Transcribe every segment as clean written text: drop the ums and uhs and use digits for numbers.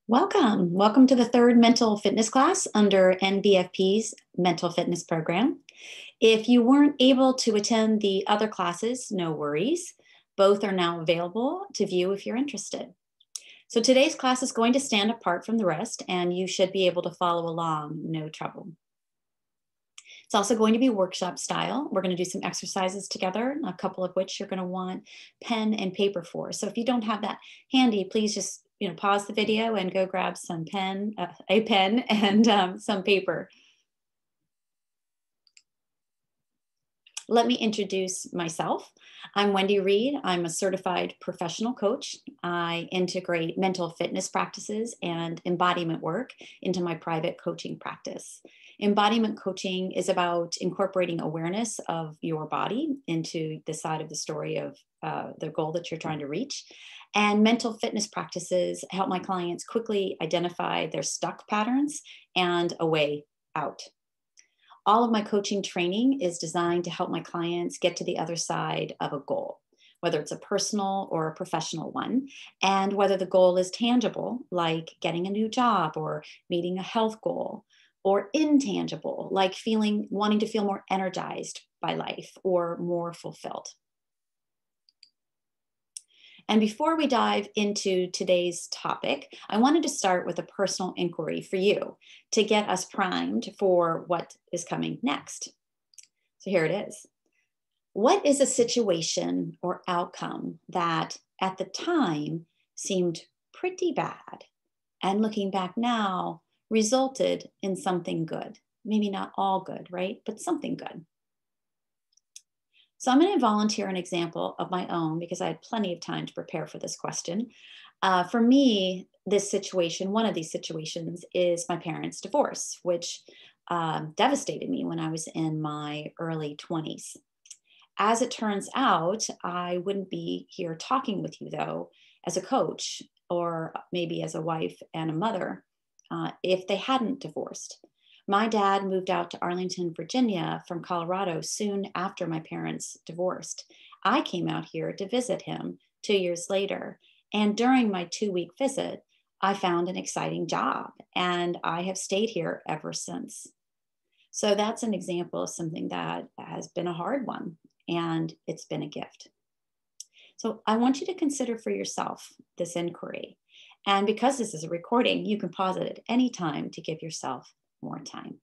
Welcome. Welcome to the third mental fitness class under NVFP's mental fitness program. If you weren't able to attend the other classes, no worries. Both are now available to view if you're interested. So today's class is going to stand apart from the rest, and you should be able to follow along, no trouble. It's also going to be workshop style. We're going to do some exercises together, a couple of which you're going to want pen and paper for. So if you don't have that handy, please just pause the video and go grab some a pen and some paper. Let me introduce myself. I'm Wendy Reed. I'm a certified professional coach. I integrate mental fitness practices and embodiment work into my private coaching practice. Embodiment coaching is about incorporating awareness of your body into the side of the story of the goal that you're trying to reach. And mental fitness practices help my clients quickly identify their stuck patterns and a way out. All of my coaching training is designed to help my clients get to the other side of a goal, whether it's a personal or a professional one, and whether the goal is tangible, like getting a new job or meeting a health goal, or intangible, like wanting to feel more energized by life or more fulfilled. And before we dive into today's topic, I wanted to start with a personal inquiry for you to get us primed for what is coming next. So here it is. What is a situation or outcome that at the time seemed pretty bad, and looking back now resulted in something good? Maybe not all good, right? But something good. So I'm going to volunteer an example of my own because I had plenty of time to prepare for this question. For me, one of these situations is my parents' divorce, which devastated me when I was in my early 20s. As it turns out, I wouldn't be here talking with you, though, as a coach or maybe as a wife and a mother if they hadn't divorced. My dad moved out to Arlington, Virginia from Colorado soon after my parents divorced. I came out here to visit him 2 years later. And during my 2-week visit, I found an exciting job, and I have stayed here ever since. So that's an example of something that has been a hard one, and it's been a gift. So I want you to consider for yourself this inquiry. And because this is a recording, you can pause it at any time to give yourself more time.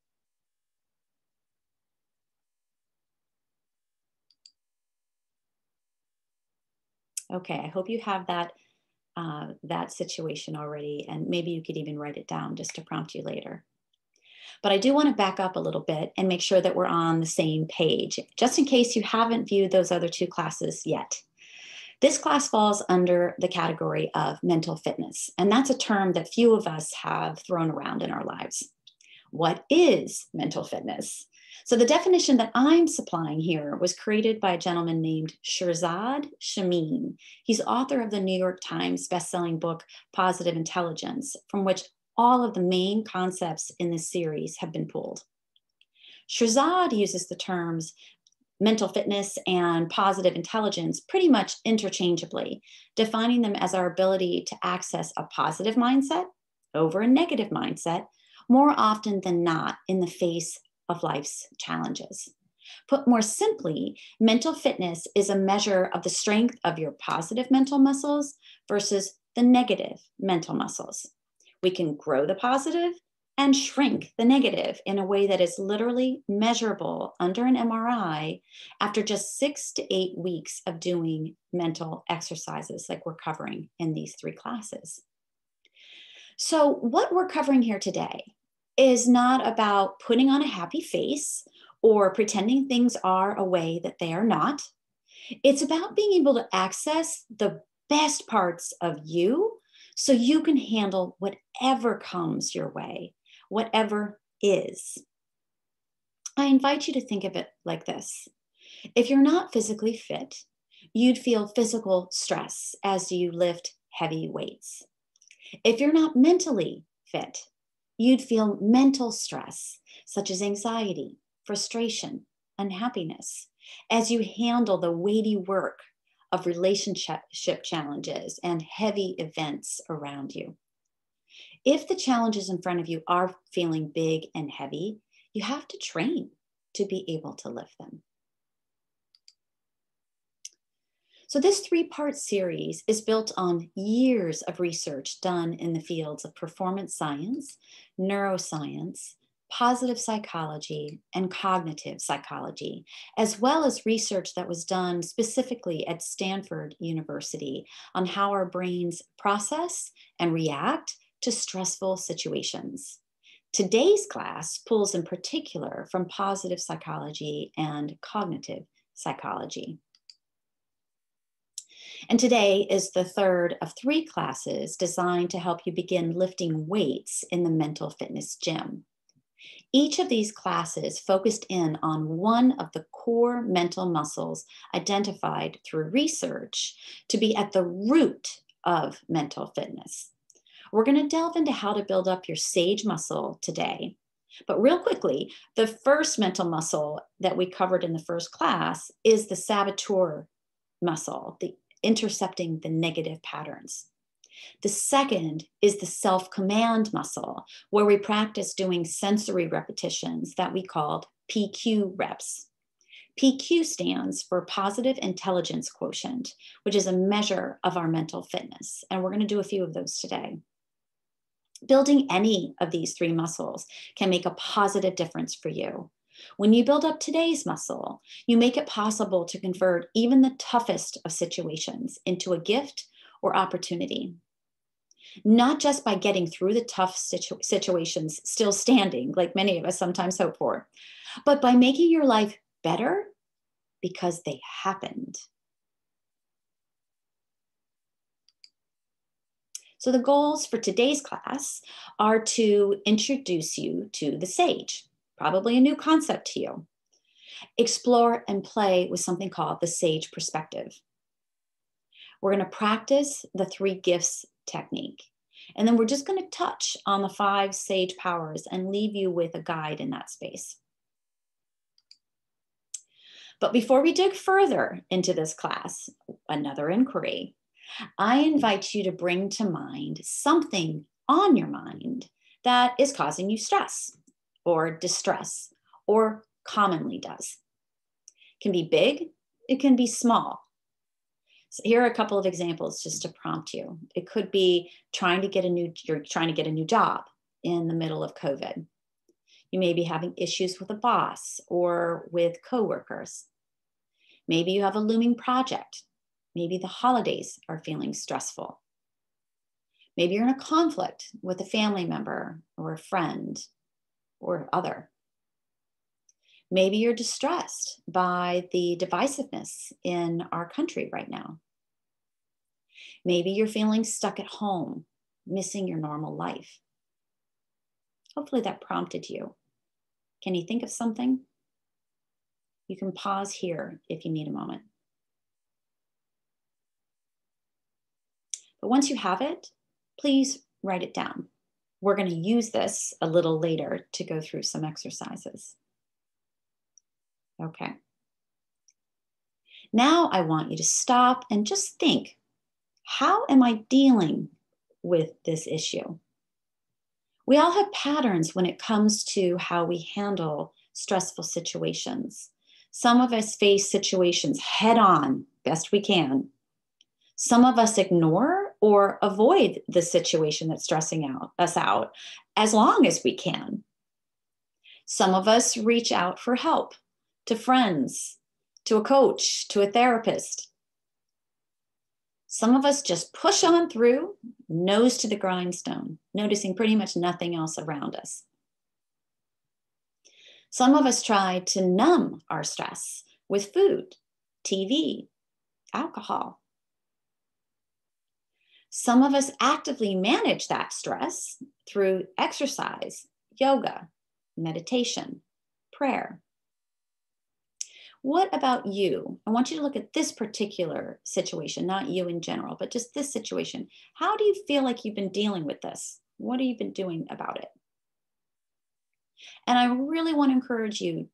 Okay, I hope you have that situation already, and maybe you could even write it down just to prompt you later. But I do want to back up a little bit and make sure that we're on the same page, just in case you haven't viewed those other 2 classes yet. This class falls under the category of mental fitness, and that's a term that few of us have thrown around in our lives. What is mental fitness? So the definition that I'm supplying here was created by a gentleman named Shirzad Chamine. He's author of the New York Times bestselling book, Positive Intelligence, from which all of the main concepts in this series have been pulled. Shirzad uses the terms mental fitness and positive intelligence pretty much interchangeably, defining them as our ability to access a positive mindset over a negative mindset more often than not in the face of life's challenges. Put more simply, mental fitness is a measure of the strength of your positive mental muscles versus the negative mental muscles. We can grow the positive and shrink the negative in a way that is literally measurable under an MRI after just 6 to 8 weeks of doing mental exercises like we're covering in these 3 classes. So what we're covering here today is not about putting on a happy face or pretending things are a way that they are not. It's about being able to access the best parts of you so you can handle whatever comes your way, whatever is. I invite you to think of it like this. If you're not physically fit, you'd feel physical stress as you lift heavy weights. If you're not mentally fit, you'd feel mental stress, such as anxiety, frustration, unhappiness, as you handle the weighty work of relationship challenges and heavy events around you. If the challenges in front of you are feeling big and heavy, you have to train to be able to lift them. So this three-part series is built on years of research done in the fields of performance science, neuroscience, positive psychology, and cognitive psychology, as well as research that was done specifically at Stanford University on how our brains process and react to stressful situations. Today's class pulls in particular from positive psychology and cognitive psychology. And today is the third of 3 classes designed to help you begin lifting weights in the mental fitness gym. Each of these classes focused in on one of the core mental muscles identified through research to be at the root of mental fitness. We're going to delve into how to build up your sage muscle today. But real quickly, the first mental muscle that we covered in the first class is the saboteur muscle, the intercepting the negative patterns. The second is the self-command muscle, where we practice doing sensory repetitions that we called PQ reps. PQ stands for Positive Intelligence Quotient, which is a measure of our mental fitness. And we're going to do a few of those today. Building any of these 3 muscles can make a positive difference for you. When you build up today's muscle, you make it possible to convert even the toughest of situations into a gift or opportunity. Not just by getting through the tough situations still standing, like many of us sometimes hope for, but by making your life better because they happened. So the goals for today's class are to introduce you to the sage, probably a new concept to you. Explore and play with something called the sage perspective. We're going to practice the 3 gifts technique. And then we're just going to touch on the 5 sage powers and leave you with a guide in that space. But before we dig further into this class, another inquiry. I invite you to bring to mind something on your mind that is causing you stress or distress, or commonly does. It can be big, it can be small. So here are a couple of examples just to prompt you. It could be you're trying to get a new job in the middle of COVID. You may be having issues with a boss or with coworkers. Maybe you have a looming project. Maybe the holidays are feeling stressful. Maybe you're in a conflict with a family member or a friend or other. Maybe you're distressed by the divisiveness in our country right now. Maybe you're feeling stuck at home, missing your normal life. Hopefully that prompted you. Can you think of something? You can pause here if you need a moment. But once you have it, please write it down. We're going to use this a little later to go through some exercises. Okay. Now I want you to stop and just think, how am I dealing with this issue? We all have patterns when it comes to how we handle stressful situations. Some of us face situations head on, best we can. Some of us ignore or avoid the situation that's stressing us out as long as we can. Some of us reach out for help to friends, to a coach, to a therapist. Some of us just push on through, nose to the grindstone, noticing pretty much nothing else around us. Some of us try to numb our stress with food, TV, alcohol. Some of us actively manage that stress through exercise, yoga, meditation, prayer. What about you? I want you to look at this particular situation, not you in general, but just this situation. How do you feel like you've been dealing with this? What have you been doing about it? And I really want to encourage you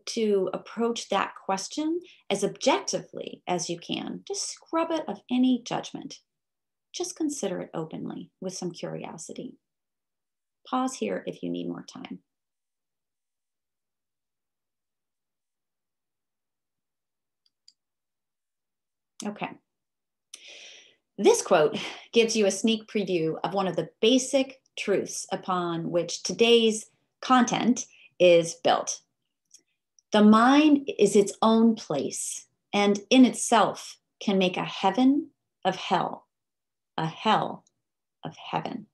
to approach that question as objectively as you can. Just scrub it of any judgment. Just consider it openly with some curiosity. Pause here if you need more time. Okay. This quote gives you a sneak preview of one of the basic truths upon which today's content is built. The mind is its own place and in itself can make a heaven of hell, a hell of heaven.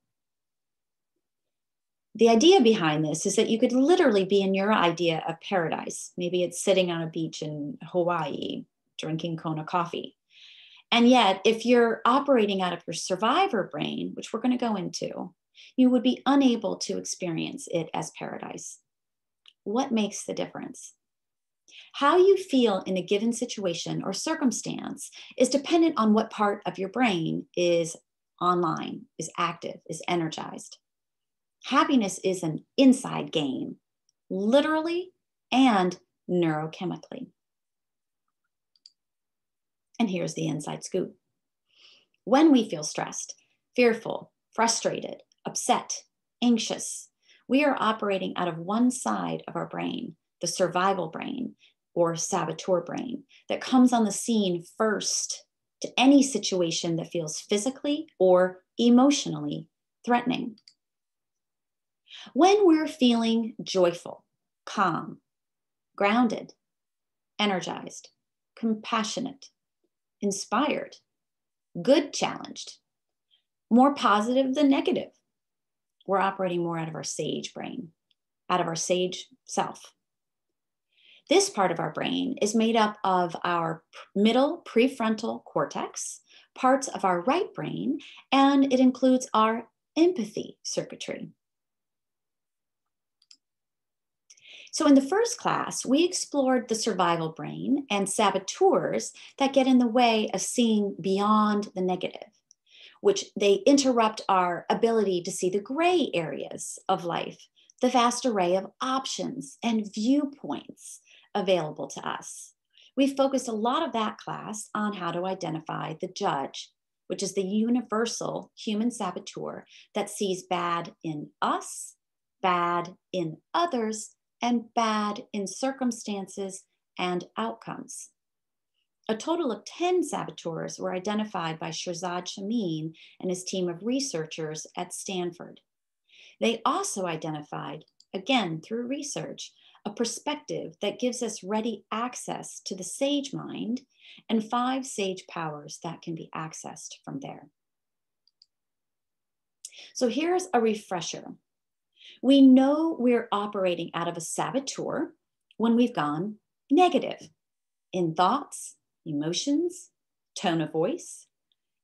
The idea behind this is that you could literally be in your idea of paradise. Maybe it's sitting on a beach in Hawaii, drinking Kona coffee. And yet, if you're operating out of your survivor brain, which we're going to go into, you would be unable to experience it as paradise. What makes the difference? How you feel in a given situation or circumstance is dependent on what part of your brain is online, is active, is energized. Happiness is an inside game, literally and neurochemically. And here's the inside scoop. When we feel stressed, fearful, frustrated, upset, anxious, we are operating out of one side of our brain, the survival brain or saboteur brain, that comes on the scene first to any situation that feels physically or emotionally threatening. When we're feeling joyful, calm, grounded, energized, compassionate, inspired, good challenged, more positive than negative, we're operating more out of our sage brain, out of our sage self. This part of our brain is made up of our middle prefrontal cortex, parts of our right brain, and it includes our empathy circuitry. So in the first class, we explored the survival brain and saboteurs that get in the way of seeing beyond the negative, which they interrupt our ability to see the gray areas of life, the vast array of options and viewpoints available to us. We focused a lot of that class on how to identify the judge, which is the universal human saboteur that sees bad in us, bad in others, and bad in circumstances and outcomes. A total of 10 saboteurs were identified by Shirzad Chamine and his team of researchers at Stanford. They also identified, again through research, a perspective that gives us ready access to the sage mind and 5 sage powers that can be accessed from there. So here's a refresher. We know we're operating out of a saboteur when we've gone negative in thoughts, emotions, tone of voice,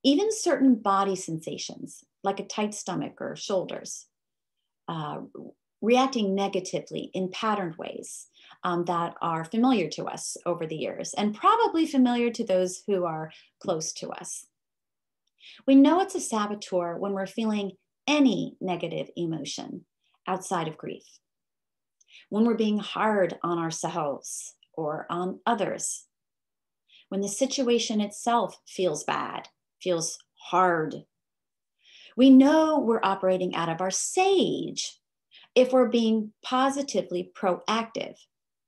even certain body sensations like a tight stomach or shoulders, reacting negatively in patterned ways that are familiar to us over the years and probably familiar to those who are close to us. We know it's a saboteur when we're feeling any negative emotion outside of grief, when we're being hard on ourselves or on others, when the situation itself feels bad, feels hard. We know we're operating out of our sage if we're being positively proactive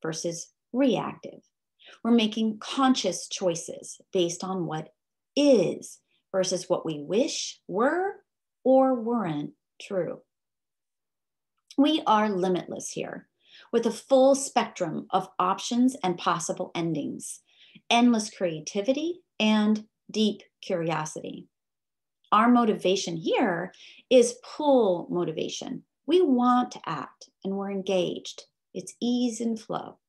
versus reactive. We're making conscious choices based on what is versus what we wish were or weren't true. We are limitless here with a full spectrum of options and possible endings, endless creativity and deep curiosity. Our motivation here is pull motivation. We want to act and we're engaged. It's ease and flow.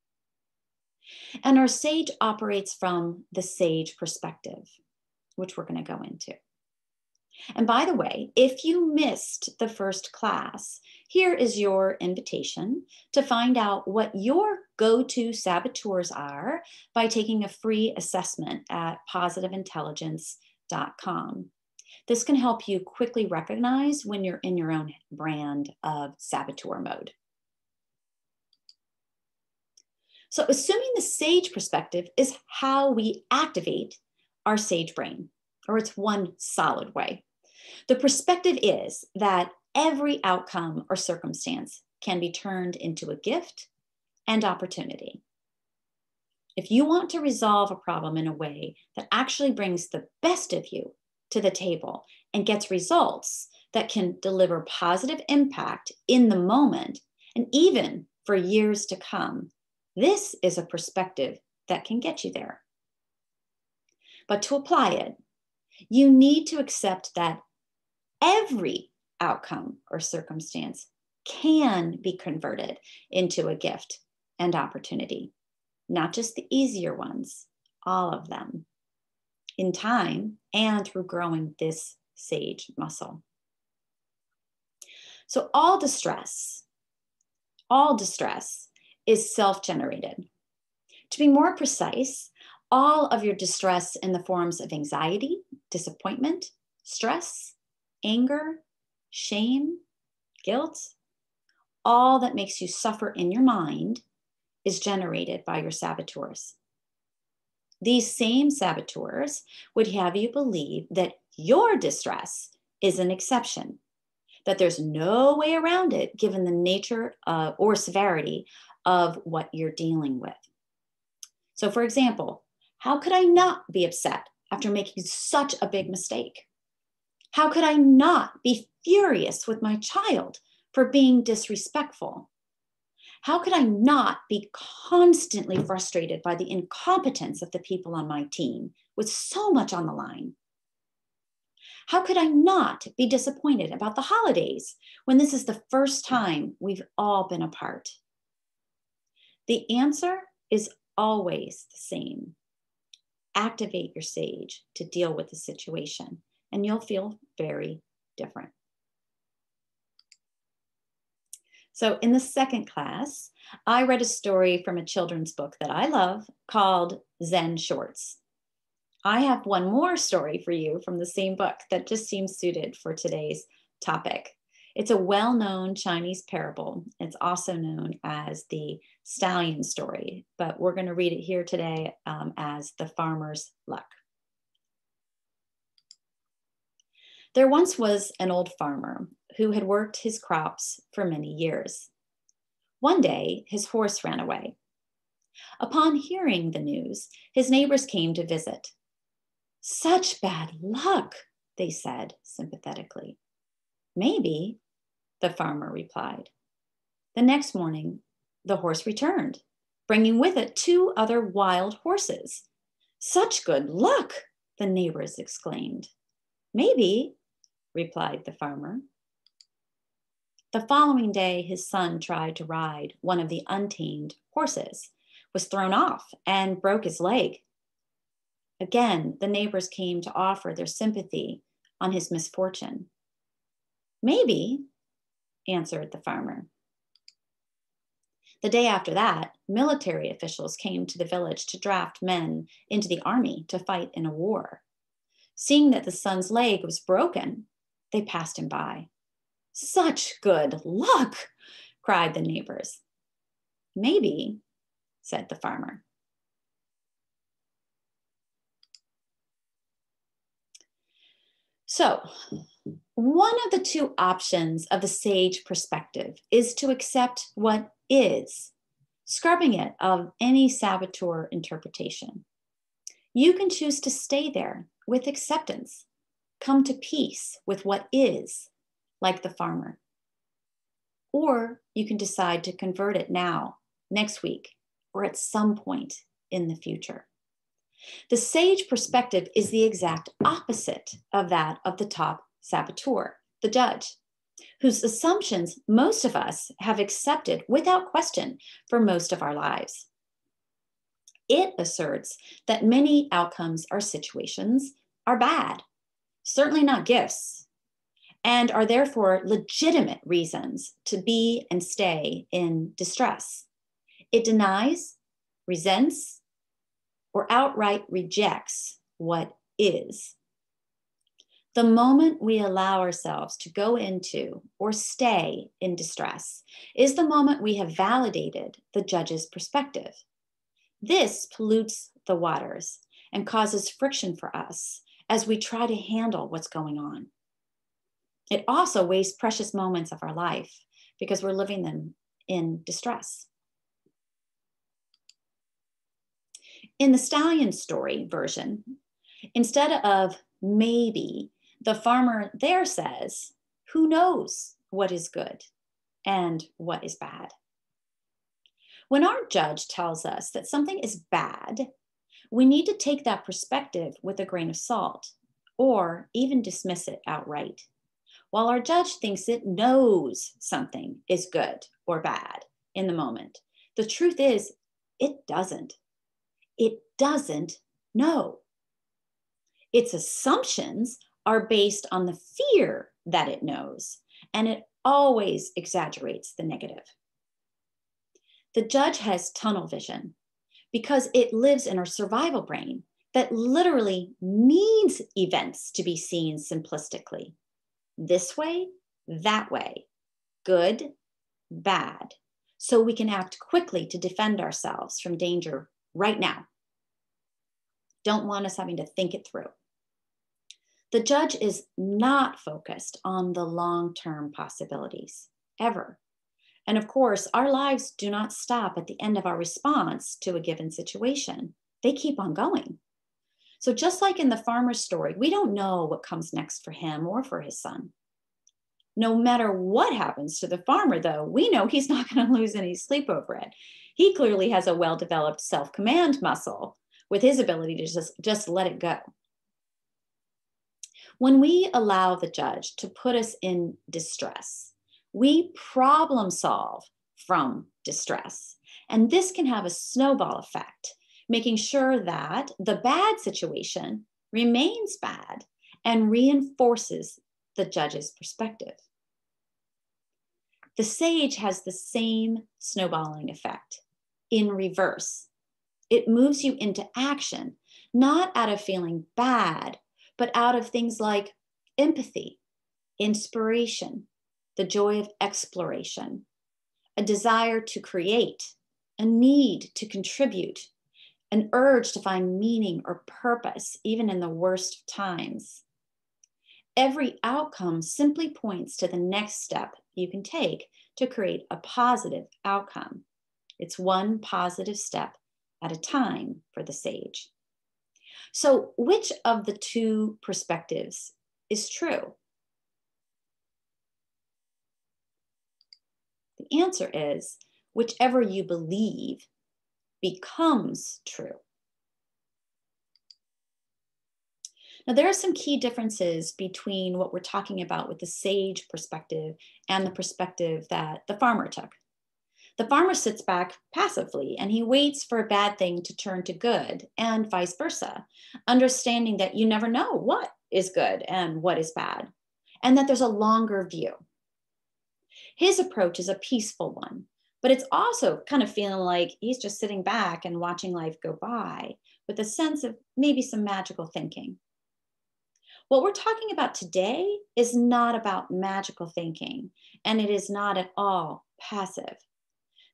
And our sage operates from the sage perspective, which we're going to go into. And by the way, if you missed the first class, here is your invitation to find out what your go-to saboteurs are by taking a free assessment at positiveintelligence.com. This can help you quickly recognize when you're in your own brand of saboteur mode. So assuming the sage perspective is how we activate our sage brain, or it's one solid way. The perspective is that every outcome or circumstance can be turned into a gift and opportunity. If you want to resolve a problem in a way that actually brings the best of you to the table and gets results that can deliver positive impact in the moment and even for years to come, this is a perspective that can get you there. But to apply it, you need to accept that every outcome or circumstance can be converted into a gift and opportunity, not just the easier ones, all of them, in time and through growing this sage muscle. So all distress is self-generated. To be more precise, all of your distress in the forms of anxiety, disappointment, stress, anger, shame, guilt, all that makes you suffer in your mind is generated by your saboteurs. These same saboteurs would have you believe that your distress is an exception, that there's no way around it given the nature or severity of what you're dealing with. So for example, how could I not be upset after making such a big mistake? How could I not be furious with my child for being disrespectful? How could I not be constantly frustrated by the incompetence of the people on my team with so much on the line? How could I not be disappointed about the holidays when this is the first time we've all been apart? The answer is always the same. Activate your sage to deal with the situation, and you'll feel very different. So in the second class, I read a story from a children's book that I love called Zen Shorts. I have one more story for you from the same book that just seems suited for today's topic. It's a well-known Chinese parable. It's also known as the stallion story, but we're going to read it here today as the farmer's luck. There once was an old farmer who had worked his crops for many years. One day, his horse ran away. Upon hearing the news, his neighbors came to visit. "Such bad luck," they said sympathetically. "Maybe," the farmer replied. The next morning, the horse returned, bringing with it 2 other wild horses. "Such good luck," the neighbors exclaimed. "Maybe," replied the farmer. The following day, his son tried to ride one of the untamed horses, was thrown off, and broke his leg. Again, the neighbors came to offer their sympathy on his misfortune. "Maybe," answered the farmer. The day after that, military officials came to the village to draft men into the army to fight in a war. Seeing that the son's leg was broken, they passed him by. "Such good luck," cried the neighbors. "Maybe," said the farmer. So, one of the 2 options of the sage perspective is to accept what is, scrubbing it of any saboteur interpretation. You can choose to stay there with acceptance, come to peace with what is, like the farmer. Or you can decide to convert it now, next week, or at some point in the future. The sage perspective is the exact opposite of that of the top saboteur, the judge, whose assumptions most of us have accepted without question for most of our lives. It asserts that many outcomes or situations are bad, certainly not gifts, and are therefore legitimate reasons to be and stay in distress. It denies, resents, or outright rejects what is. The moment we allow ourselves to go into or stay in distress is the moment we have validated the judge's perspective. This pollutes the waters and causes friction for us as we try to handle what's going on. It also wastes precious moments of our life because we're living them in distress. In the stallion story version, instead of maybe, the farmer there says, who knows what is good and what is bad? When our judge tells us that something is bad, we need to take that perspective with a grain of salt or even dismiss it outright. While our judge thinks it knows something is good or bad in the moment, the truth is it doesn't. It doesn't know. Its assumptions are based on the fear that it knows, and it always exaggerates the negative. The judge has tunnel vision because it lives in our survival brain that literally needs events to be seen simplistically. This way, that way, good, bad, so we can act quickly to defend ourselves from danger right now. Don't want us having to think it through. The judge is not focused on the long-term possibilities, ever. And of course, our lives do not stop at the end of our response to a given situation. They keep on going. So just like in the farmer's story, we don't know what comes next for him or for his son. No matter what happens to the farmer, though, we know he's not going to lose any sleep over it. He clearly has a well-developed self-command muscle with his ability to just let it go. When we allow the judge to put us in distress, we problem solve from distress. And this can have a snowball effect, making sure that the bad situation remains bad and reinforces the judge's perspective. The sage has the same snowballing effect in reverse. It moves you into action, not out of feeling bad, but out of things like empathy, inspiration, the joy of exploration, a desire to create, a need to contribute, an urge to find meaning or purpose, even in the worst of times. Every outcome simply points to the next step you can take to create a positive outcome. It's one positive step at a time for the sage. So, which of the two perspectives is true? The answer is whichever you believe becomes true. Now, there are some key differences between what we're talking about with the sage perspective and the perspective that the farmer took. The farmer sits back passively and he waits for a bad thing to turn to good and vice versa, understanding that you never know what is good and what is bad, and that there's a longer view. His approach is a peaceful one, but it's also kind of feeling like he's just sitting back and watching life go by with a sense of maybe some magical thinking. What we're talking about today is not about magical thinking, and it is not at all passive.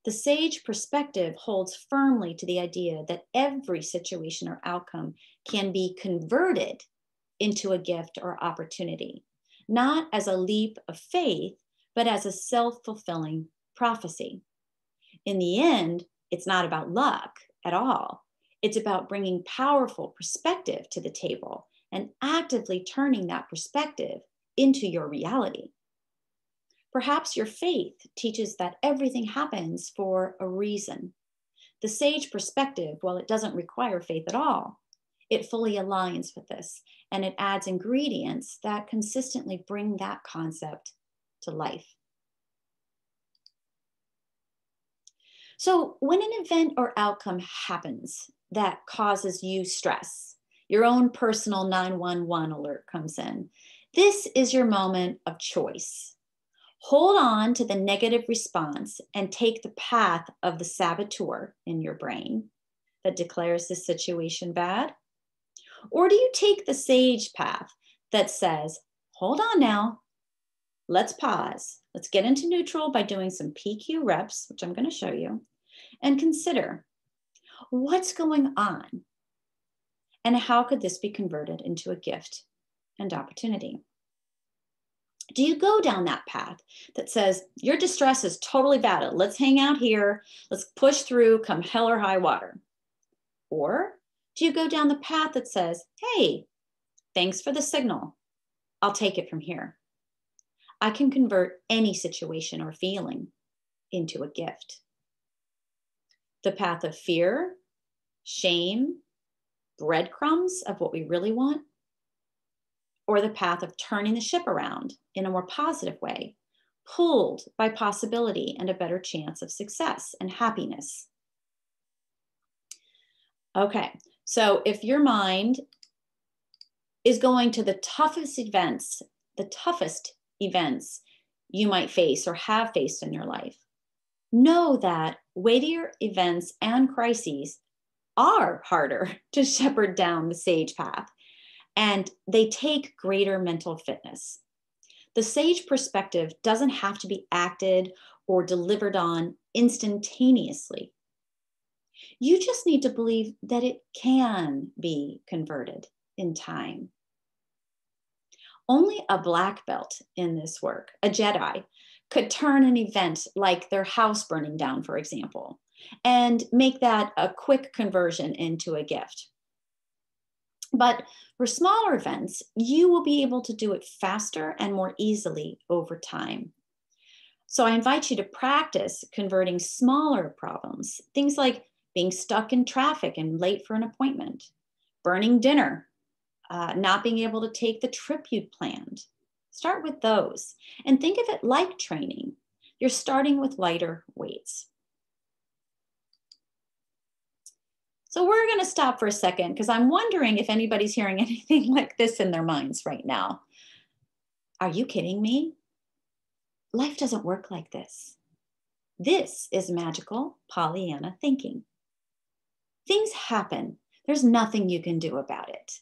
The sage perspective holds firmly to the idea that every situation or outcome can be converted into a gift or opportunity, not as a leap of faith, but as a self-fulfilling prophecy. In the end, it's not about luck at all. It's about bringing powerful perspective to the table and actively turning that perspective into your reality. Perhaps your faith teaches that everything happens for a reason. The sage perspective, while it doesn't require faith at all, it fully aligns with this, and it adds ingredients that consistently bring that concept to life. So when an event or outcome happens that causes you stress, your own personal 911 alert comes in, this is your moment of choice. Hold on to the negative response and take the path of the saboteur in your brain that declares the situation bad? Or do you take the sage path that says, hold on now, let's pause. Let's get into neutral by doing some PQ reps, which I'm going to show you, and consider what's going on and how could this be converted into a gift and opportunity? Do you go down that path that says, your distress is totally valid. Let's hang out here. Let's push through, come hell or high water? Or do you go down the path that says, hey, thanks for the signal. I'll take it from here. I can convert any situation or feeling into a gift. The path of fear, shame, breadcrumbs of what we really want, or the path of turning the ship around in a more positive way, pulled by possibility and a better chance of success and happiness. Okay, so if your mind is going to the toughest events you might face or have faced in your life, know that weightier events and crises are harder to shepherd down the sage path, and they take greater mental fitness. The sage perspective doesn't have to be acted or delivered on instantaneously. You just need to believe that it can be converted in time. Only a black belt in this work, a Jedi, could turn an event like their house burning down, for example, and make that a quick conversion into a gift. But for smaller events, you will be able to do it faster and more easily over time. So I invite you to practice converting smaller problems, things like being stuck in traffic and late for an appointment, burning dinner, not being able to take the trip you'd planned. Start with those and think of it like training. You're starting with lighter weights. So we're going to stop for a second because I'm wondering if anybody's hearing anything like this in their minds right now. Are you kidding me? Life doesn't work like this. This is magical Pollyanna thinking. Things happen. There's nothing you can do about it.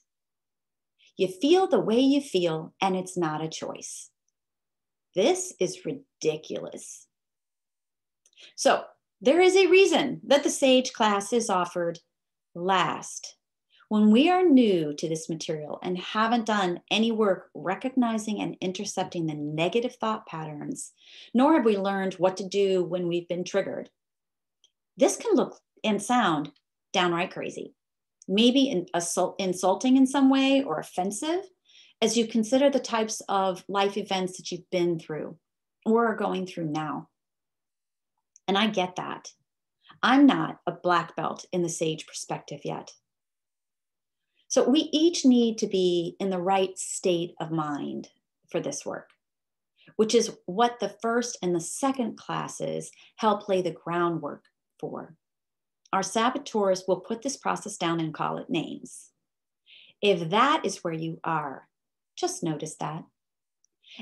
You feel the way you feel, and it's not a choice. This is ridiculous. So there is a reason that the SAGE class is offered last. When we are new to this material and haven't done any work recognizing and intercepting the negative thought patterns, nor have we learned what to do when we've been triggered, this can look and sound downright crazy. Maybe insulting in some way or offensive as you consider the types of life events that you've been through or are going through now. And I get that. I'm not a black belt in the SAGE perspective yet. So we each need to be in the right state of mind for this work, which is what the first and the second classes help lay the groundwork for. Our saboteurs will put this process down and call it names. If that is where you are, just notice that.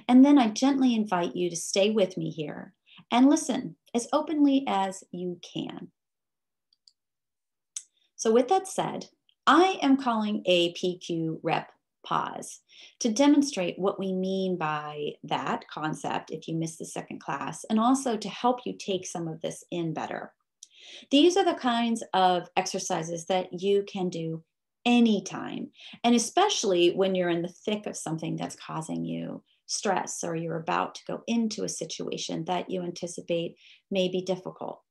And then I gently invite you to stay with me here and listen as openly as you can. So with that said, I am calling a PQ rep pause to demonstrate what we mean by that concept if you missed the second class, and also to help you take some of this in better. These are the kinds of exercises that you can do anytime, and especially when you're in the thick of something that's causing you stress, or you're about to go into a situation that you anticipate may be difficult.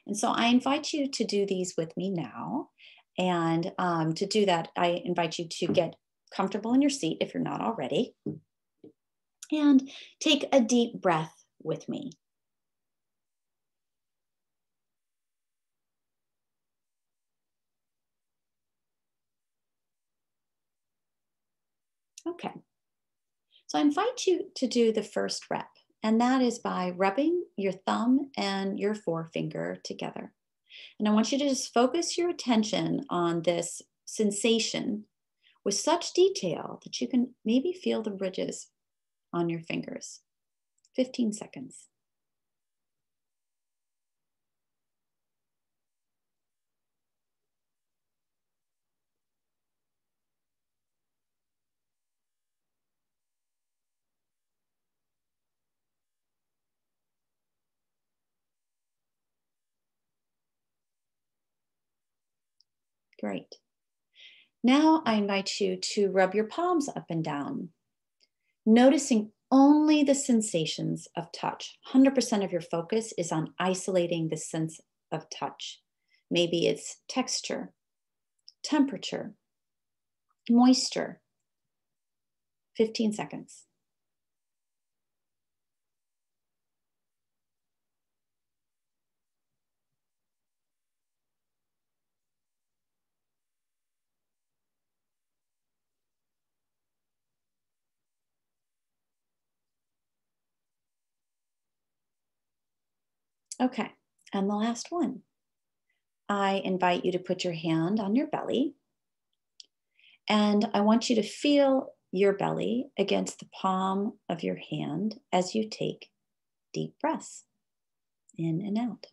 And so I invite you to do these with me now. And to do that, I invite you to get comfortable in your seat if you're not already, and take a deep breath with me. Okay, so I invite you to do the first rep, and that is by rubbing your thumb and your forefinger together. And I want you to just focus your attention on this sensation with such detail that you can maybe feel the ridges on your fingers. 15 seconds. Great. Now I invite you to rub your palms up and down, noticing only the sensations of touch. 100% of your focus is on isolating the sense of touch. Maybe it's texture, temperature, moisture. 15 seconds. Okay, and the last one. I invite you to put your hand on your belly, and I want you to feel your belly against the palm of your hand as you take deep breaths in and out.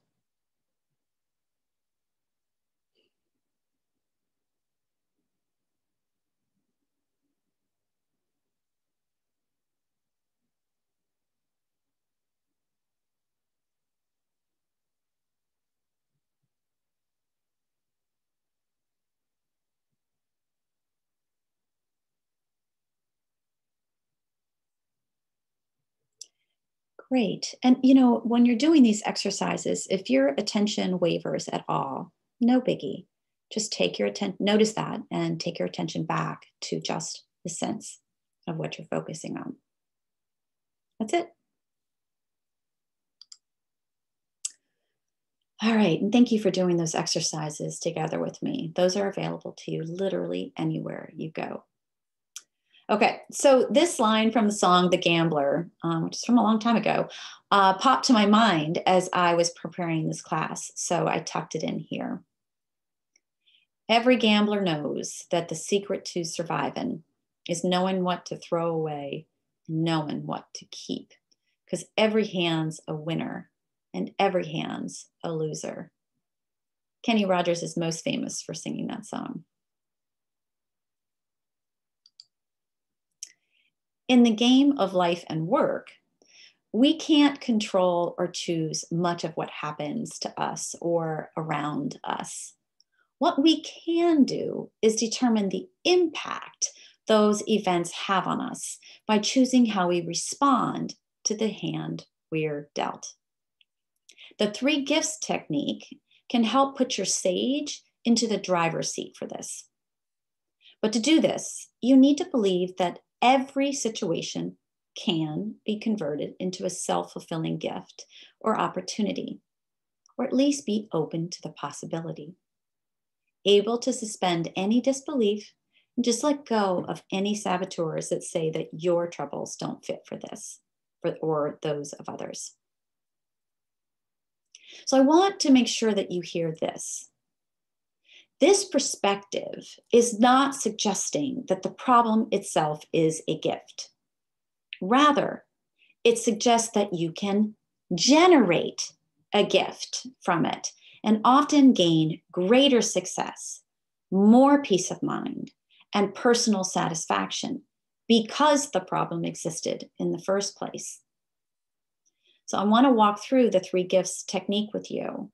Great. And when you're doing these exercises, if your attention wavers at all, no biggie. Just take your attention, notice that, and take your attention back to just the sense of what you're focusing on. That's it. All right. And thank you for doing those exercises together with me. Those are available to you literally anywhere you go. Okay, so this line from the song The Gambler, which is from a long time ago, popped to my mind as I was preparing this class, so I tucked it in here. Every gambler knows that the secret to surviving is knowing what to throw away and knowing what to keep, because every hand's a winner and every hand's a loser. Kenny Rogers is most famous for singing that song. In the game of life and work, we can't control or choose much of what happens to us or around us. What we can do is determine the impact those events have on us by choosing how we respond to the hand we're dealt. The 3 gifts technique can help put your sage into the driver's seat for this. But to do this, you need to believe that every situation can be converted into a self-fulfilling gift or opportunity, or at least be open to the possibility. Able to suspend any disbelief and just let go of any saboteurs that say that your troubles don't fit for this, or those of others. So I want to make sure that you hear this. This perspective is not suggesting that the problem itself is a gift. Rather, it suggests that you can generate a gift from it and often gain greater success, more peace of mind, and personal satisfaction because the problem existed in the first place. So I want to walk through the 3 gifts technique with you.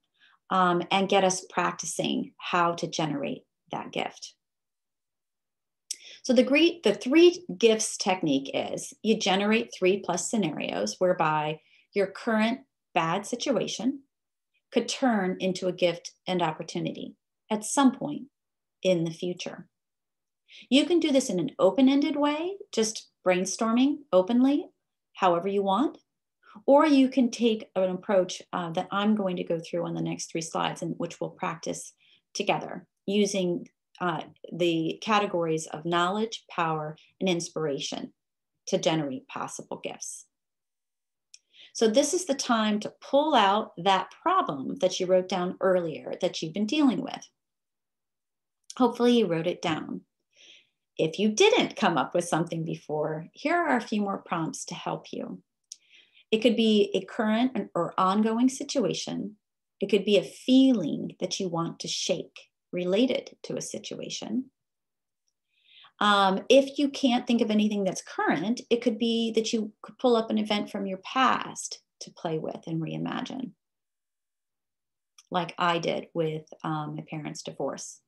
And get us practicing how to generate that gift. So the 3 gifts technique is you generate 3+ scenarios whereby your current bad situation could turn into a gift and opportunity at some point in the future. You can do this in an open-ended way, just brainstorming openly, however you want. Or you can take an approach that I'm going to go through on the next 3 slides, and which we'll practice together using the categories of knowledge, power, and inspiration to generate possible gifts. So this is the time to pull out that problem that you wrote down earlier that you've been dealing with. Hopefully you wrote it down. If you didn't come up with something before, here are a few more prompts to help you. It could be a current or ongoing situation. It could be a feeling that you want to shake related to a situation. If you can't think of anything that's current, it could be that you could pull up an event from your past to play with and reimagine, like I did with my parents' divorce.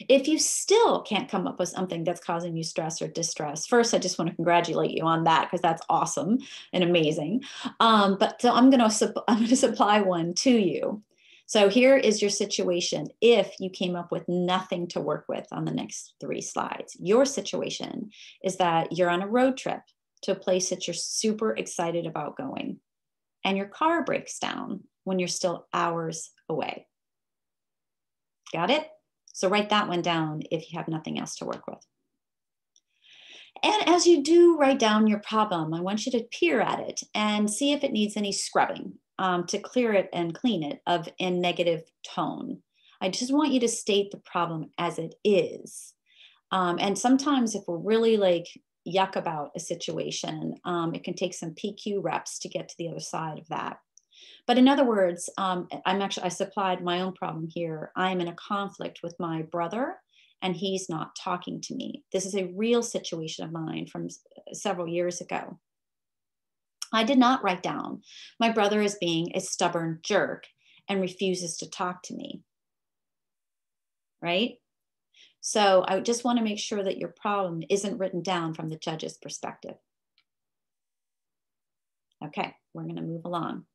If you still can't come up with something that's causing you stress or distress, first, I just want to congratulate you on that because that's awesome and amazing. But so I'm going to supply one to you. So here is your situation. If you came up with nothing to work with on the next 3 slides, your situation is that you're on a road trip to a place that you're super excited about going, and your car breaks down when you're still hours away. Got it? So write that one down if you have nothing else to work with. And as you do write down your problem, I want you to peer at it and see if it needs any scrubbing to clear it and clean it of a negative tone. I just want you to state the problem as it is. And sometimes if we're really like yuck about a situation, it can take some PQ reps to get to the other side of that. But in other words, I supplied my own problem here. I'm in a conflict with my brother and he's not talking to me. This is a real situation of mine from several years ago. I did not write down, my brother is being a stubborn jerk and refuses to talk to me, right? So I just want to make sure that your problem isn't written down from the judge's perspective. Okay, we're going to move along.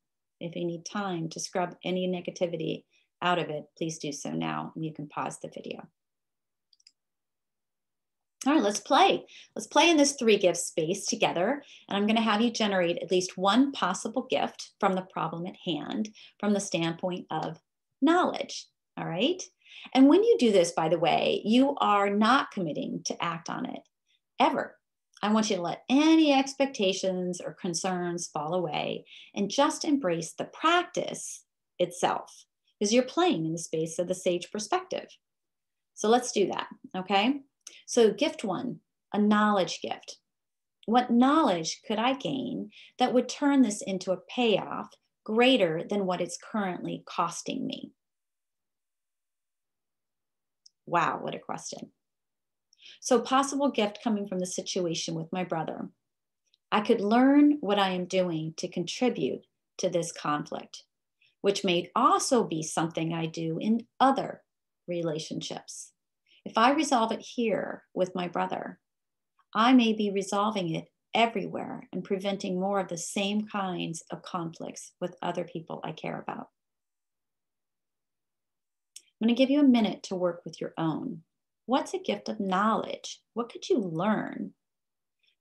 If you need time to scrub any negativity out of it, please do so now, and you can pause the video. All right, let's play. Let's play in this 3 gift space together. And I'm going to have you generate at least one possible gift from the problem at hand from the standpoint of knowledge. All right. And when you do this, by the way, you are not committing to act on it ever. I want you to let any expectations or concerns fall away and just embrace the practice itself, because you're playing in the space of the sage perspective. So let's do that. Okay. So gift 1, a knowledge gift. What knowledge could I gain that would turn this into a payoff greater than what it's currently costing me? Wow, what a question. So possible gift coming from the situation with my brother. I could learn what I am doing to contribute to this conflict, which may also be something I do in other relationships. If I resolve it here with my brother, I may be resolving it everywhere and preventing more of the same kinds of conflicts with other people I care about. I'm going to give you a minute to work with your own. What's a gift of knowledge? What could you learn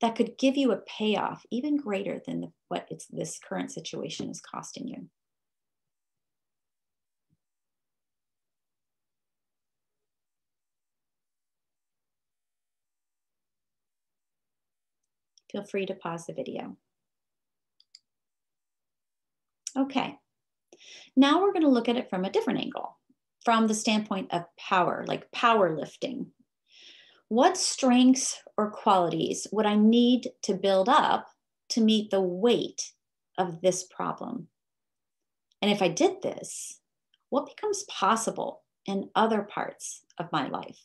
that could give you a payoff even greater than what this current situation is costing you? Feel free to pause the video. Okay, now we're going to look at it from a different angle, from the standpoint of power, like powerlifting. What strengths or qualities would I need to build up to meet the weight of this problem? And if I did this, what becomes possible in other parts of my life?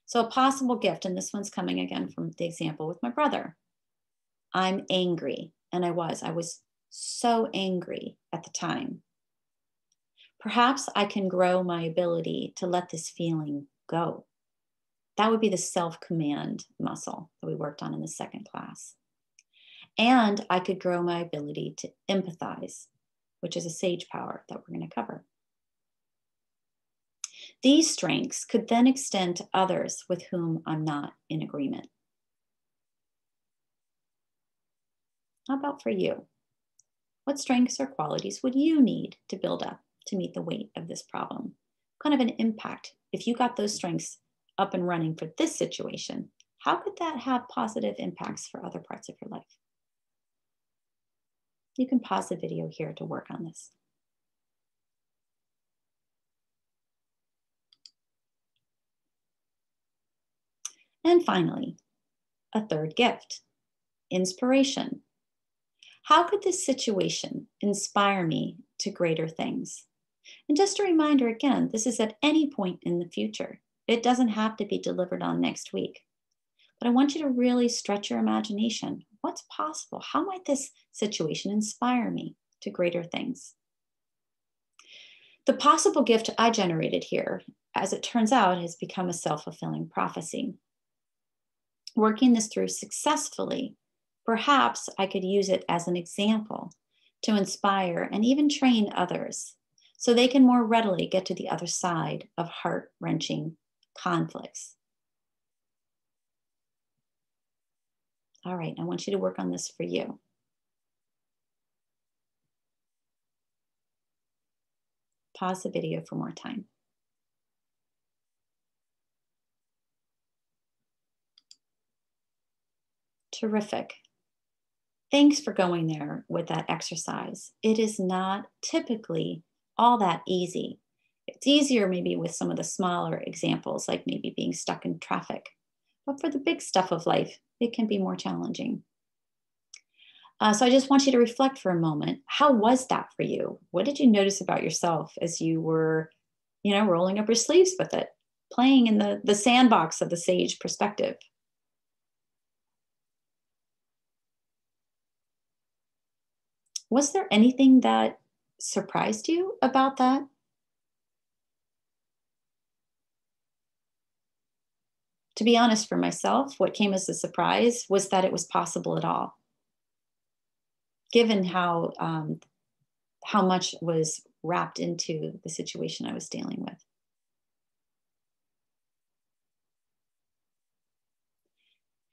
So a possible gift, and this one's coming again from the example with my brother. I'm angry, and I was so angry at the time. Perhaps I can grow my ability to let this feeling go. That would be the self-command muscle that we worked on in the 2nd class. And I could grow my ability to empathize, which is a sage power that we're going to cover. These strengths could then extend to others with whom I'm not in agreement. How about for you? What strengths or qualities would you need to build up to meet the weight of this problem? What kind of an impact, if you got those strengths up and running for this situation, how could that have positive impacts for other parts of your life? You can pause the video here to work on this. And finally, a 3rd gift, inspiration. How could this situation inspire me to greater things? And just a reminder again, this is at any point in the future. It doesn't have to be delivered on next week. But I want you to really stretch your imagination. What's possible? How might this situation inspire me to greater things? The possible gift I generated here, as it turns out, has become a self-fulfilling prophecy. Working this through successfully, perhaps I could use it as an example to inspire and even train others so they can more readily get to the other side of heart-wrenching conflicts. All right, I want you to work on this for you. Pause the video for more time. Terrific. Thanks for going there with that exercise. It is not typically all that easy. It's easier maybe with some of the smaller examples, like maybe being stuck in traffic. But for the big stuff of life, it can be more challenging. So I just want you to reflect for a moment. How was that for you? What did you notice about yourself as you were, rolling up your sleeves with it, playing in the sandbox of the sage perspective? Was there anything that surprised you about that? To be honest, for myself, what came as a surprise was that it was possible at all, given how much was wrapped into the situation I was dealing with.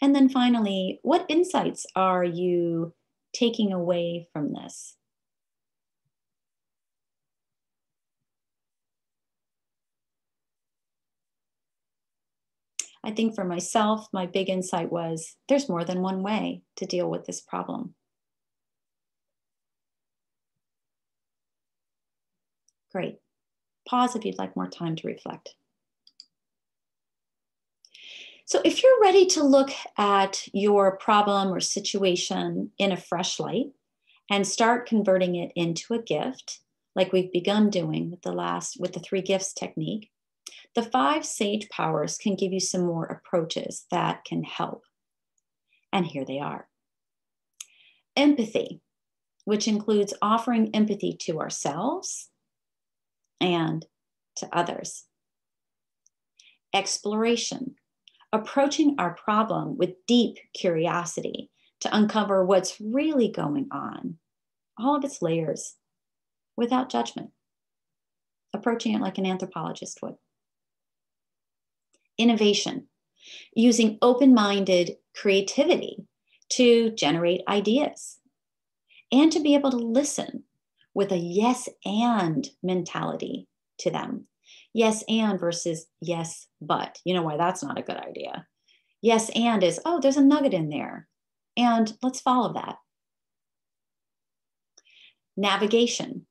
And then finally, what insights are you taking away from this? I think for myself, my big insight was there's more than one way to deal with this problem. Great. Pause if you'd like more time to reflect. So if you're ready to look at your problem or situation in a fresh light and start converting it into a gift, like we've begun doing with the 3 gifts technique, the 5 sage powers can give you some more approaches that can help. And here they are. Empathy, which includes offering empathy to ourselves and to others. Exploration, approaching our problem with deep curiosity to uncover what's really going on, all of its layers, without judgment, approaching it like an anthropologist would. Innovation, using open-minded creativity to generate ideas and to be able to listen with a yes and mentality to them. Yes and versus yes but. You know why that's not a good idea. Yes and is, oh, there's a nugget in there, and let's follow that. Navigation,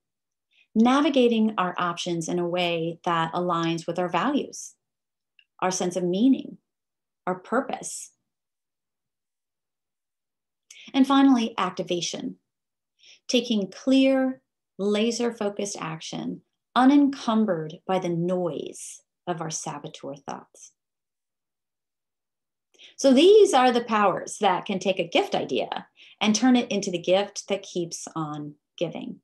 navigating our options in a way that aligns with our values, our sense of meaning, our purpose. And finally, activation, taking clear, laser-focused action, unencumbered by the noise of our saboteur thoughts. So these are the powers that can take a gift idea and turn it into the gift that keeps on giving.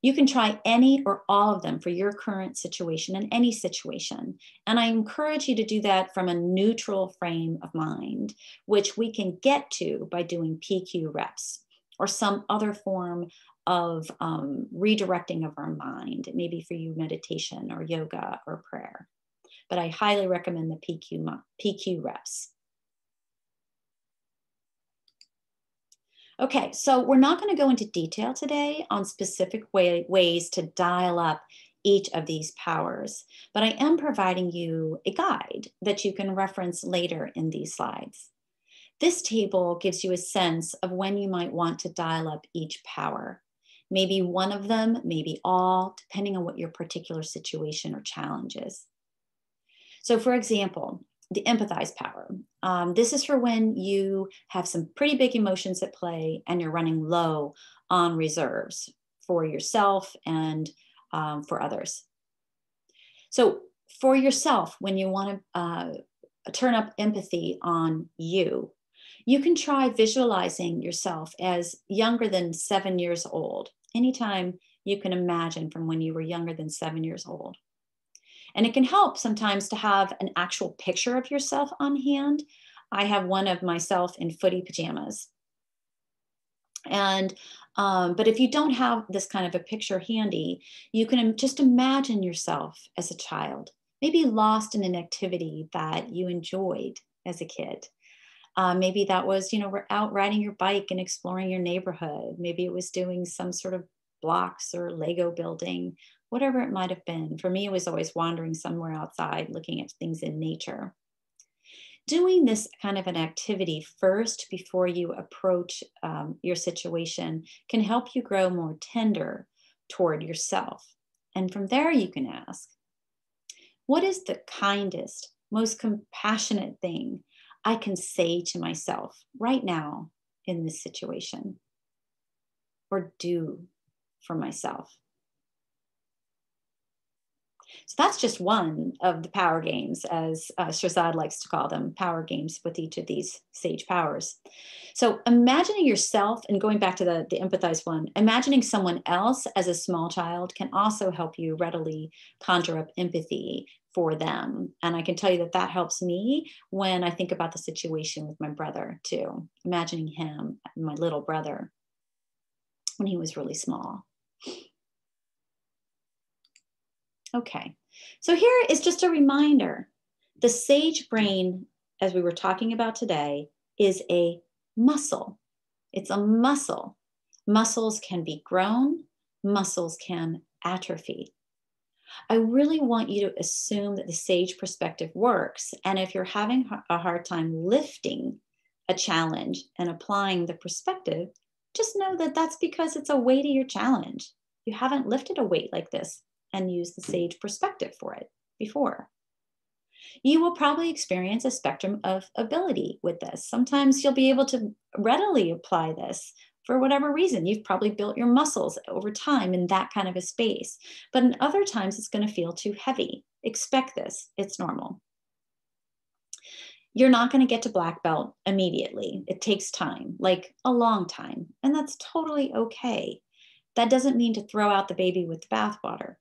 You can try any or all of them for your current situation and any situation. And I encourage you to do that from a neutral frame of mind, which we can get to by doing PQ reps or some other form of redirecting of our mind. It may be for you meditation or yoga or prayer. But I highly recommend the PQ reps. Okay, so we're not going to go into detail today on specific ways to dial up each of these powers, but I am providing you a guide that you can reference later in these slides. This table gives you a sense of when you might want to dial up each power. Maybe one of them, maybe all, depending on what your particular situation or challenge is. So for example, the empathize power. This is for when you have some pretty big emotions at play and you're running low on reserves for yourself and for others. So for yourself, when you want to turn up empathy on you, you can try visualizing yourself as younger than 7 years old. Anytime you can imagine from when you were younger than 7 years old. And it can help sometimes to have an actual picture of yourself on hand. I have one of myself in footy pajamas. And, but if you don't have this kind of a picture handy, you can just imagine yourself as a child, maybe lost in an activity that you enjoyed as a kid. Maybe that was, we're out riding your bike and exploring your neighborhood. Maybe it was doing some sort of blocks or Lego building, whatever it might have been. For me, it was always wandering somewhere outside, looking at things in nature. Doing this kind of an activity first before you approach your situation can help you grow more tender toward yourself. And from there, you can ask, what is the kindest, most compassionate thing I can say to myself right now in this situation, or do for myself? So that's just one of the power games, as Shazad likes to call them, power games with each of these sage powers. So imagining yourself, and going back to the empathize one, imagining someone else as a small child can also help you readily conjure up empathy for them. And I can tell you that that helps me when I think about the situation with my brother too, imagining him, my little brother, when he was really small. Okay, so here is just a reminder. The sage brain, as we were talking about today, is a muscle. It's a muscle. Muscles can be grown, muscles can atrophy. I really want you to assume that the sage perspective works. And if you're having a hard time lifting a challenge and applying the perspective, just know that that's because it's a weightier challenge. You haven't lifted a weight like this and use the sage perspective for it before. You will probably experience a spectrum of ability with this. Sometimes you'll be able to readily apply this for whatever reason. You've probably built your muscles over time in that kind of a space. But in other times, it's going to feel too heavy. Expect this. It's normal. You're not going to get to black belt immediately. It takes time, like a long time. And that's totally okay. That doesn't mean to throw out the baby with the bathwater.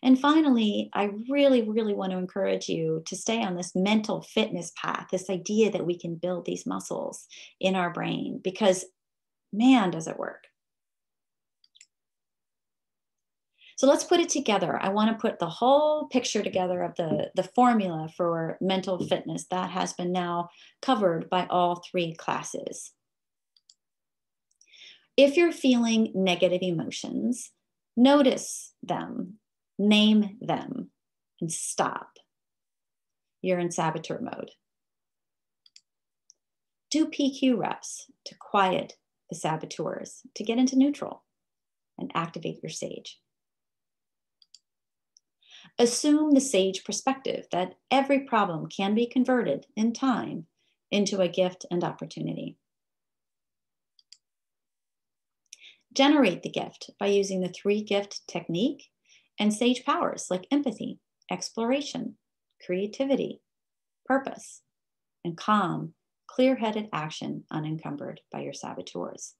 And finally, I really, really want to encourage you to stay on this mental fitness path, this idea that we can build these muscles in our brain, because man, does it work. So let's put it together. I want to put the whole picture together of the formula for mental fitness that has been now covered by all 3 classes. If you're feeling negative emotions, notice them. Name them and stop. You're in saboteur mode. Do PQ reps to quiet the saboteurs, to get into neutral and activate your sage. Assume the sage perspective that every problem can be converted in time into a gift and opportunity. Generate the gift by using the 3 gift technique and sage powers like empathy, exploration, creativity, purpose, and calm, clear-headed action unencumbered by your saboteurs.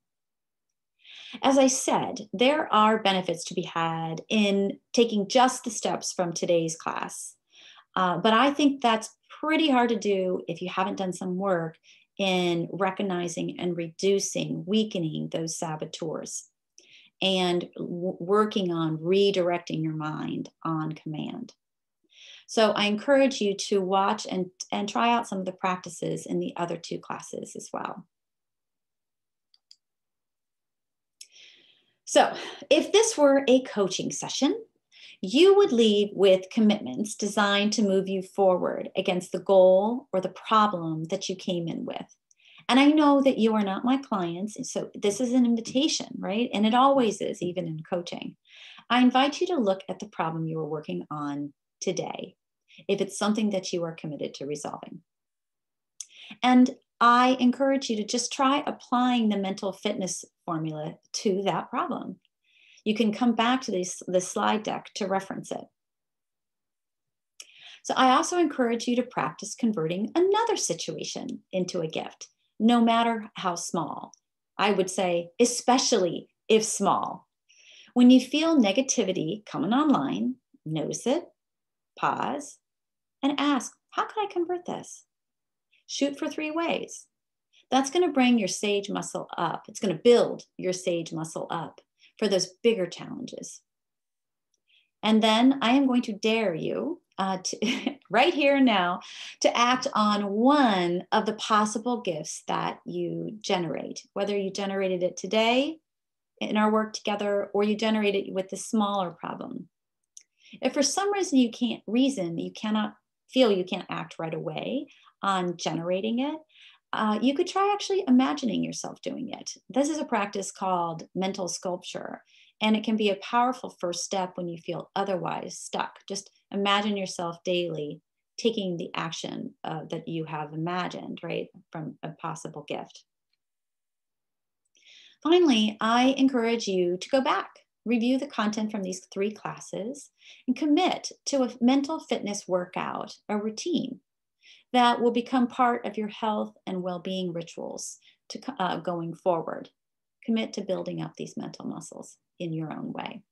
As I said, there are benefits to be had in taking just the steps from today's class. But I think that's pretty hard to do if you haven't done some work in recognizing and reducing, weakening those saboteurs, and working on redirecting your mind on command. So I encourage you to watch and try out some of the practices in the other 2 classes as well. So if this were a coaching session, you would leave with commitments designed to move you forward against the goal or the problem that you came in with. And I know that you are not my clients, so this is an invitation, right? And it always is, even in coaching. I invite you to look at the problem you are working on today, if it's something that you are committed to resolving. And I encourage you to just try applying the mental fitness formula to that problem. You can come back to this slide deck to reference it. So I also encourage you to practice converting another situation into a gift, no matter how small. I would say, especially if small. When you feel negativity coming online, notice it, pause, and ask, how can I convert this? Shoot for 3 ways. That's going to bring your sage muscle up. It's going to build your sage muscle up for those bigger challenges. And then I am going to dare you right here and now to act on one of the possible gifts that you generate, whether you generated it today in our work together or you generate it with the smaller problem. If for some reason you cannot feel you can't act right away on generating it, you could try actually imagining yourself doing it. This is a practice called mental sculpture, and it can be a powerful first step when you feel otherwise stuck. Just imagine yourself daily taking the action that you have imagined, right, from a possible gift. Finally, I encourage you to go back, review the content from these 3 classes, and commit to a mental fitness workout, a routine that will become part of your health and well-being rituals going forward. Commit to building up these mental muscles in your own way.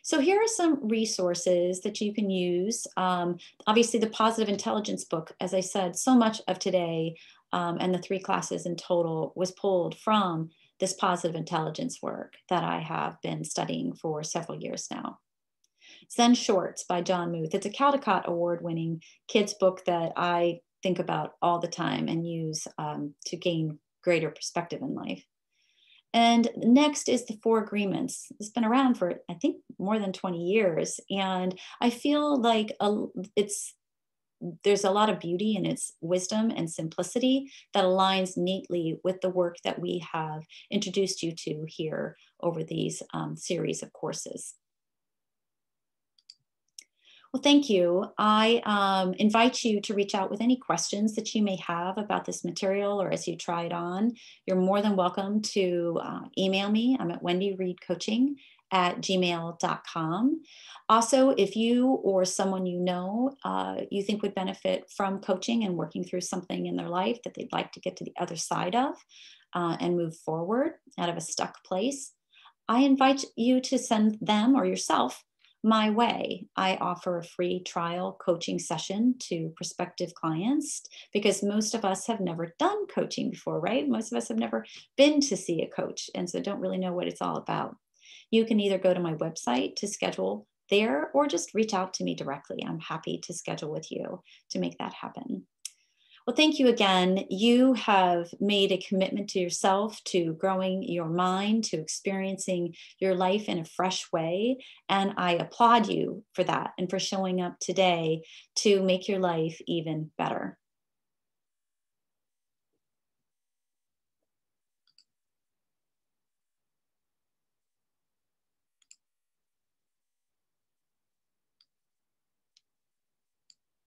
So here are some resources that you can use. Obviously, the Positive Intelligence book, as I said, so much of today and the 3 classes in total was pulled from this positive intelligence work that I have been studying for several years now. Zen Shorts by John Muth. It's a Caldecott Award-winning kids book that I think about all the time and use to gain greater perspective in life. And next is the 4 Agreements. It's been around for, I think, more than 20 years. And I feel like there's a lot of beauty in its wisdom and simplicity that aligns neatly with the work that we have introduced you to here over these series of courses. Well, thank you. I invite you to reach out with any questions that you may have about this material or as you try it on. You're more than welcome to email me. I'm at wendyreedcoaching@gmail.com. Also, if you or someone you know you think would benefit from coaching and working through something in their life that they'd like to get to the other side of and move forward out of a stuck place, I invite you to send them or yourself my way. I offer a free trial coaching session to prospective clients because most of us have never done coaching before, right? Most of us have never been to see a coach and so don't really know what it's all about. You can either go to my website to schedule there or just reach out to me directly. I'm happy to schedule with you to make that happen. Well, thank you again. You have made a commitment to yourself, to growing your mind, to experiencing your life in a fresh way. And I applaud you for that and for showing up today to make your life even better.